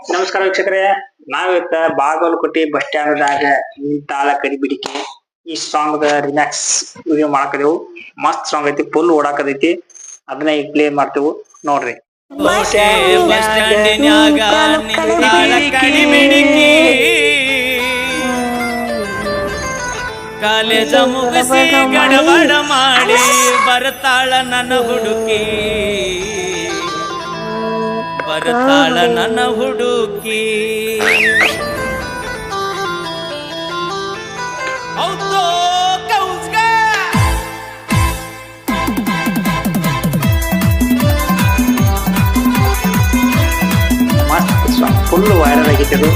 ನಮಸ್ಕಾರ ವೀಕ್ಷಕರೇ, ನಾವಿವತ್ತ ಬಾಗಲಕೋಟೆ ಬಸ್ ಸ್ಟ್ಯಾಂಡ್ದಾಗ ನಿಂತಾಳ ಕಡಿಬಿಡಿಕೆ ಈ ಸಾಂಗ್ ರಿಮ್ಯಾಕ್ಸ್ ವಿಡಿಯೋ ಮಾಡಕದೇವು. ಮಸ್ತ್ ಸಾಂಗ್ ಐತಿ, ಫುಲ್ ಓಡಾಕದೈತಿ. ಅದನ್ನ ಈಗ ಪ್ಲೇ ಮಾಡ್ತೇವು, ನೋಡ್ರಿ. ಕಾಲೇಜ ಮುಗಿಸಿ ಗಡಬಡ ಮಾಡಿ ಬರ್ತಾಳ ನನ್ನ ಹುಡುಕಿ, ಬರ್ತಾಳ ನನ್ನ ಹುಡುಕಿ. ಹೌದು ಮಸ್ತ್ ಸಾಂಗ್, ಫುಲ್ ವೈರಲ್ ಆಗೈತಿ ಅದು.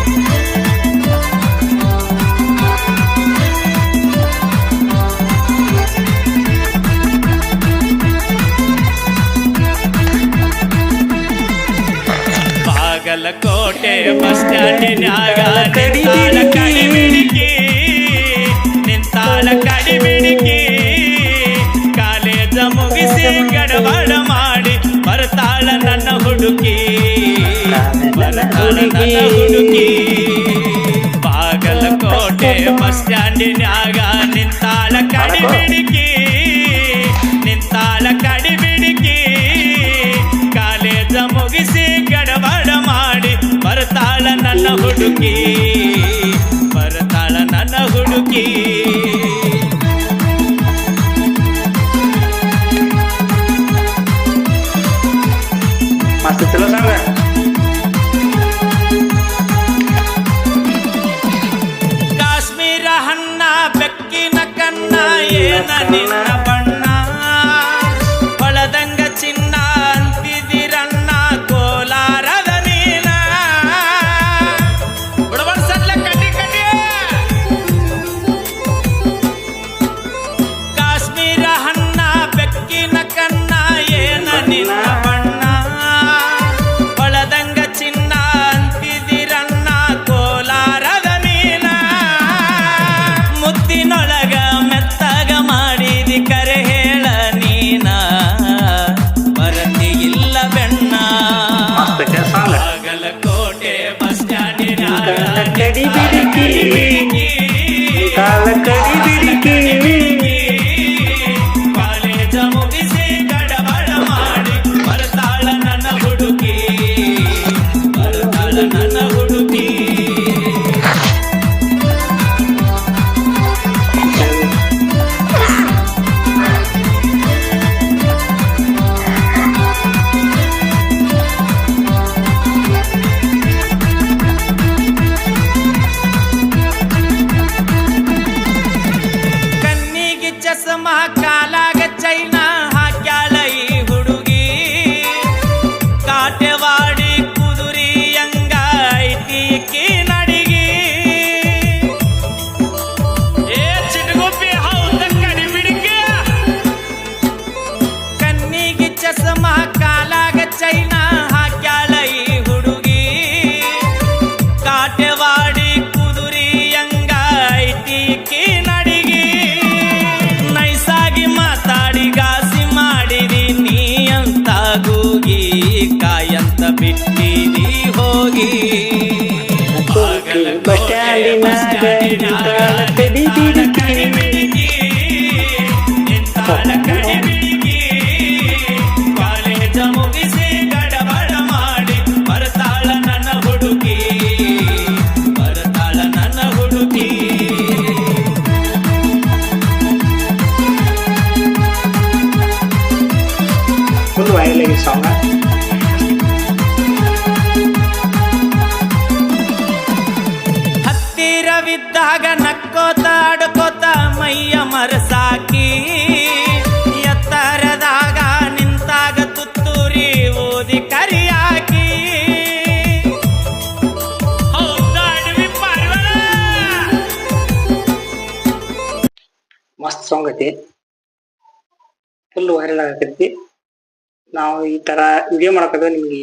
ಬಾಗಲಕೋಟೆ ಬಸ್ ಸ್ಟ್ಯಾಂಡಿನ್ಯಾಗ ನಿಂತಾಳ ಕಡಿಬಿಡಿಕಿ, ನಿಂತಾಳ ಕಡಿಬಿಡಿಕಿ. ಕಾಲೇಜ ಮುಗಿಸಿ ಗಡಬಡ ಮಾಡಿ ಬರ್ತಾಳ ನನ್ನ ಹುಡುಕಿ, ಬರ್ತಾಳ ನನ್ನ ಹುಡುಕಿ. ಬಾಗಲಕೋಟೆ ಬಸ್ ಸ್ಟ್ಯಾಂಡಿನ್ಯಾಗ ನಿಂತಾಳ ಕಡಿಬಿಡಿಕಿ, ನಿಂತಾಳ ಕಡಿಬಿಡಿಕಿ. ಕಾಲೇಜ ಮುಗಿಸಿ ಗಡಬಡ ಮಾಡಿ ಬರ್ತಾಳ ನನ್ನ ಹುಡುಕಿ, ಬರ್ತಾಳ ನನ್ನ ಹುಡುಕಿ. ಮಸ್ತ್ ಚಲೋ ಸಾಂಗ್. ಕಾಶ್ಮೀರ ಹಣ್ಣ ಬೆಕ್ಕಿನ ಕಣ್ಣ ಏನ ನಿನ್ನ ಬಣ್ಣ, ಹೊಳದಂಗ ಚಿನ್ನ ಅಂತಿದಿರಣ್ಣ ಕೋಲಾರದ ನೀನ. ಬಡಬಡ್ಸಲ್ಲ ಕಟಿ ಕಟಿ. ಕಾಶ್ಮೀರ ಹಣ್ಣ ಬೆಕ್ಕಿನ ಕಣ್ಣ ಏನ ನಿನ್ನ ಬಣ್ಣ, ಹೊಳದಂಗ ಚಿನ್ನ ಅಂತಿದಿರಣ್ಣ ಕೋಲಾರದ ನೀನ. ಮುತ್ತಿನೊಳಗ ಮೆತ್ತಗ ಮಾಡಿದಿ ಕರೆ ಹೇಳ ನೀನ, ಬರತಿ ಇಲ್ಲ ಬೆಣ್ಣ. ಬಾಗಲಕೋಟೆ ಬಸ್ ಸ್ಟ್ಯಾಂಡಿನ್ಯಾಗ ಕಡಿಬಿಡಿಕಿ, ಕಡಿಬಿಡಿಕಿ. ಕಾಲೇಜ ಮುಗಿಸಿ ಗಡಬಡ ಮಾಡಿ ಬರ್ತಾಳ ನನ್ನ ಹುಡುಕಿ, ಬರ್ತಾಳ ನನ್ನ ಹುಡುಕಿ. ಕಣ್ಣಿಗೆ ಚಸ್ಮ ಕಾಲಾಗ ಚೈನ ಹಾಕ್ಯಾಳ ಈ ಹುಡುಗಿ, ಕಾಟೆವಾಡಿ ಕುದುರಿ ಅಂಗ ಐತಿ ನಡಿಗಿ. ಏ ಚಿಟಗುಪ್ಪಿ ಹೌದ ಕಡಿಬಿಡಿಕೆ. ಕಣ್ಣಿಗೆ ಚಸ್ಮ ಕಾಲಾಗ ಚೈನ ಹಾಕ್ಯಾಳ ಈ ಹುಡುಗಿ, ಕಾಟೆವಾಡಿ ಕುದುರಿ ಅಂಗ ಐತಿ ನಡಿಗಿ. ನೈಸಾಗಿ ಮಾತಾಡಿ ಗಾಸಿ ಮಾಡಿದಿ ನೀ ಅಂತ ಗೂಗಿ, ಕಾಯಂತ ಬಿಟ್ಟಿದಿ ಹೋಗಿ. ಬಸ್ ಸ್ಟ್ಯಾಂಡಿನಾಗ ನಿಂತಾಳ ಕಡಿಬಿಡಿಕಿ, ನಿಂತಾಳ ಕಡಿಬಿಡಿಕಿ. ಕಾಲೇಜ ಮುಗಿಸಿ ಗಡಬಡ ಮಾಡಿ ಬರ್ತಾಳ ನನ್ನ ಹುಡುಕಿ, ಬರ್ತಾಳ ನನ್ನ ಹುಡುಕಿ. ಫುಲ್ ವೈರಲ್ ಆಗೈತಿ ಸಾಂಗ್. ಹತ್ತಿರವಿದ್ದಾಗ ನಕ್ಕೋತ ಆಡ್ಕೋತ ಮೈಯ ಮರಸಾಕಿ, ಎತ್ತರದಾಗ ನಿಂತಾಗ ತುತ್ತೂರಿ ಓದಿ ಕರಿಯಾಕಿ. ಹೌದಾ ಅಡವಿ ಪಾರ್ವಣ? ಮಸ್ತ್ ಸಾಂಗ್ ಐತಿ, ಫುಲ್ ವೈರಲ್ ಆಗತೈತಿ. ನಾವು ಈ ತರ ವಿಡಿಯೋ ಮಾಡಕದ ನಿಮ್ಗೆ